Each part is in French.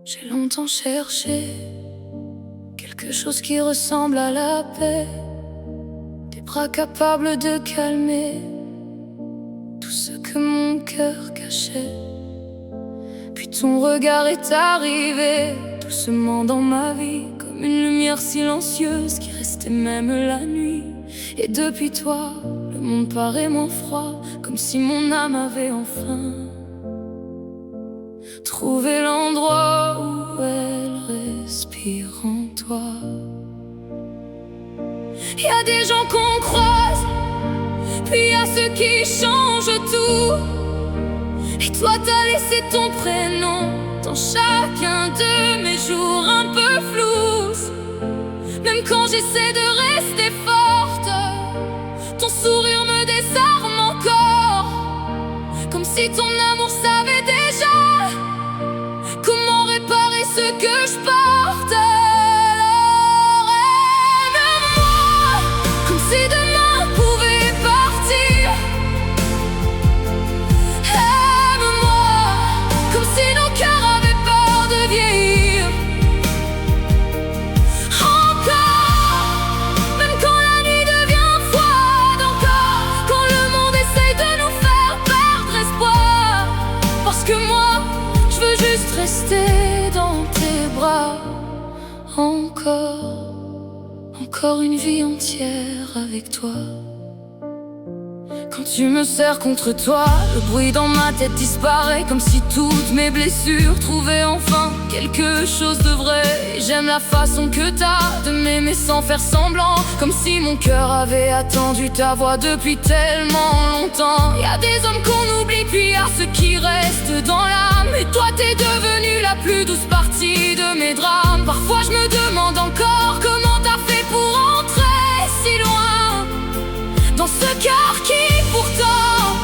J'ai longtemps cherché quelque chose qui ressemble à la paix, des bras capables de calmer tout ce que mon cœur cachait. Puis ton regard est arrivé doucement dans ma vie, comme une lumière silencieuse qui restait même la nuit. Et depuis toi, le monde paraît moins froid, comme si mon âme avait enfin trouvé l'endroit où elle respire en toi. Y a des gens qu'on croise, puis y a ceux qui changent tout. Et toi t'as laissé ton prénom dans chacun de mes jours un peu flous. Même quand j'essaie de rester forte, ton sourire me désarme encore, comme si ton amour savait déjà comment réparer ce que je porte. Alors aime-moi comme si demain pouvait partir. Aime-moi comme si nos cœurs avaient peur de vieillir. Encore, même quand la nuit devient froide, encore, quand le monde essaye de nous faire perdre espoir. Parce que moi, je veux juste rester dans tes bras. Encore une vie entière avec toi. Quand tu me serres contre toi, le bruit dans ma tête disparaît, comme si toutes mes blessures trouvaient enfin quelque chose de vrai. Et j'aime la façon que t'as de m'aimer sans faire semblant, comme si mon cœur avait attendu ta voix depuis tellement longtemps. Y a des hommes qu'on oublie, puis y a ceux qui restent dans l'âme. Et toi t'es devenue la plus douce partie de mes drames. Parfois je me demande encore comment t'as fait pour entrer si loin dans ce cœur qui pourtant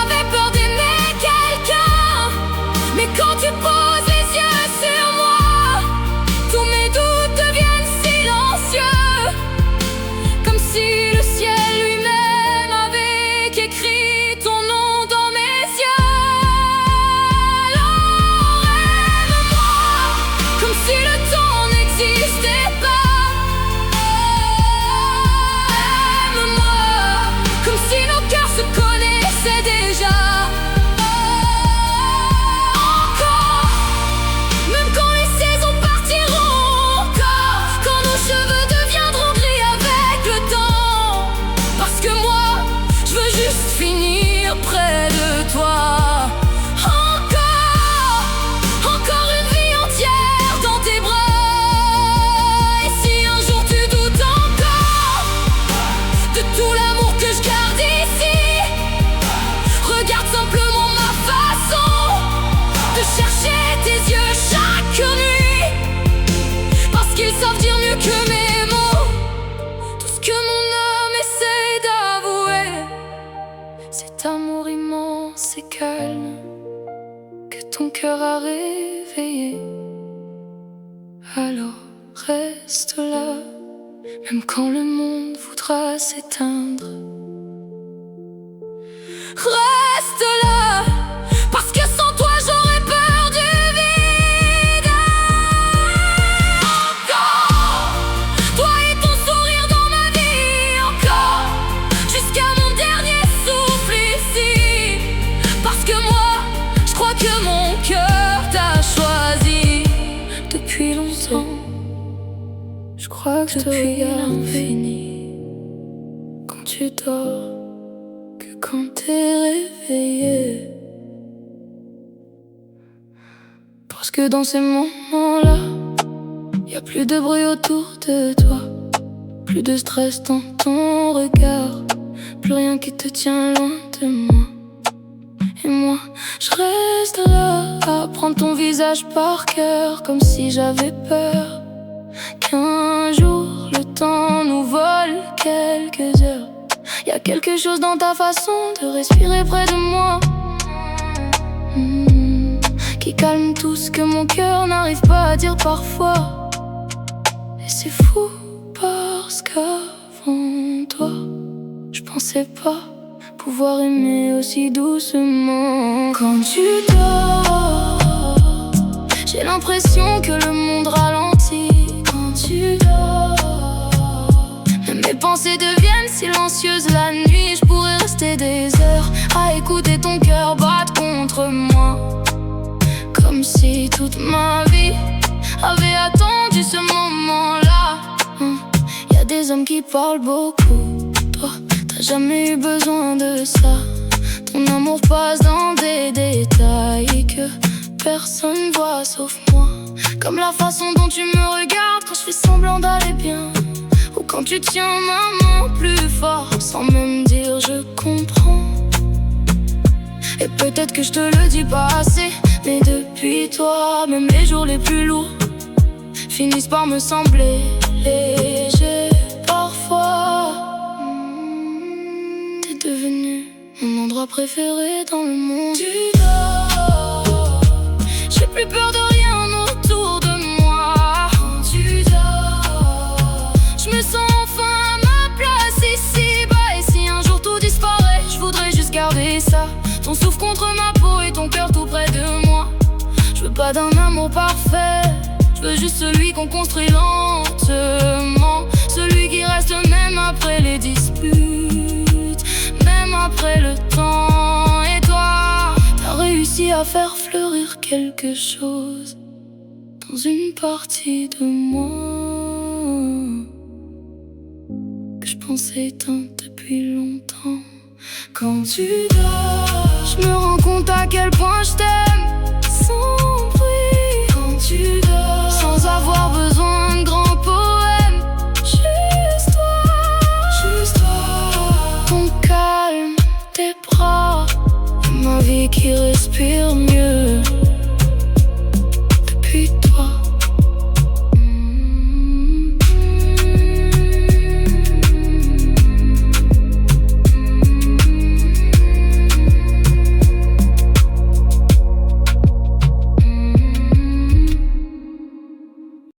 avait peur d'aimer quelqu'un. Mais quand tu poses les yeux sur moi, tous mes doutes deviennent silencieux, comme si le ciel lui-même avait écrit ton nom dans mes yeux. Alors aime-moi comme si le temps n'existait pas. Comme si nos cœurs se connaissaient déjà. Encore, même quand les saisons partiront, encore, quand nos cheveux deviendront gris avec le temps. Parce que moi, je veux juste finir près de toi. Encore une vie entière dans tes bras. Et si un jour tu doutes encore de tout l'amour que je garde ici, regarde simplement ma façon de chercher tes yeux chaque nuit, parce qu'ils savent dire mieux que mes mots tout ce que mon âme essaie d'avouer. Cet amour immense et calme que ton cœur a réveillé. Alors reste là, même quand le monde voudra s'éteindre. Reste là, parce que sans toi j'aurais peur du vide. Encore, toi et ton sourire dans ma vie. Encore, jusqu'à mon dernier souffle ici. Parce que moi, je crois que mon cœur t'a choisi depuis longtemps. Je crois que depuis l'infini, quand tu dors, que quand t'es réveillé. Parce que dans ces moments-là, y a plus de bruit autour de toi, plus de stress dans ton regard, plus rien qui te tient loin de moi. Et moi, je reste là à prendre ton visage par cœur, comme si j'avais peur qu'un jour le temps nous vole quelques heures. Y a quelque chose dans ta façon de respirer près de moi, qui calme tout ce que mon cœur n'arrive pas à dire parfois. Et c'est fou parce qu'avant toi, je pensais pas pouvoir aimer aussi doucement. Quand tu dors, J'ai l'impression que le monde ralentit quand tu dors. Même mes pensées deviennent silencieuses la nuit. Je pourrais rester des heures à écouter ton cœur battre contre moi, comme si toute ma vie avait attendu ce moment-là. Y'a des hommes qui parlent beaucoup, toi t'as jamais eu besoin de ça. Ton amour passe dans des détails que personne voit sauf moi. Comme la façon dont tu me regardes quand je fais semblant d'aller bien, ou quand tu tiens ma main plus fort sans même dire je comprends. Et peut-être que je te le dis pas assez, mais depuis toi, même les jours les plus lourds finissent par me sembler légers. Parfois, t'es devenu mon endroit préféré dans le monde. Tu dors, j'ai plus peur de rien autour de moi. Quand tu dors, je me sens enfin à ma place ici-bas. Et si un jour tout disparaît, je voudrais juste garder ça, ton souffle contre ma peau et ton cœur tout près de moi. Je veux pas d'un amour parfait, je veux juste celui qu'on construit lentement, celui qui reste même après les disputes, même après le temps. Et toi, t'as réussi à faire fleurir quelque chose dans une partie de moi que je pensais éteinte depuis longtemps. Quand tu dors, je me rends compte à quel point je t'aime sans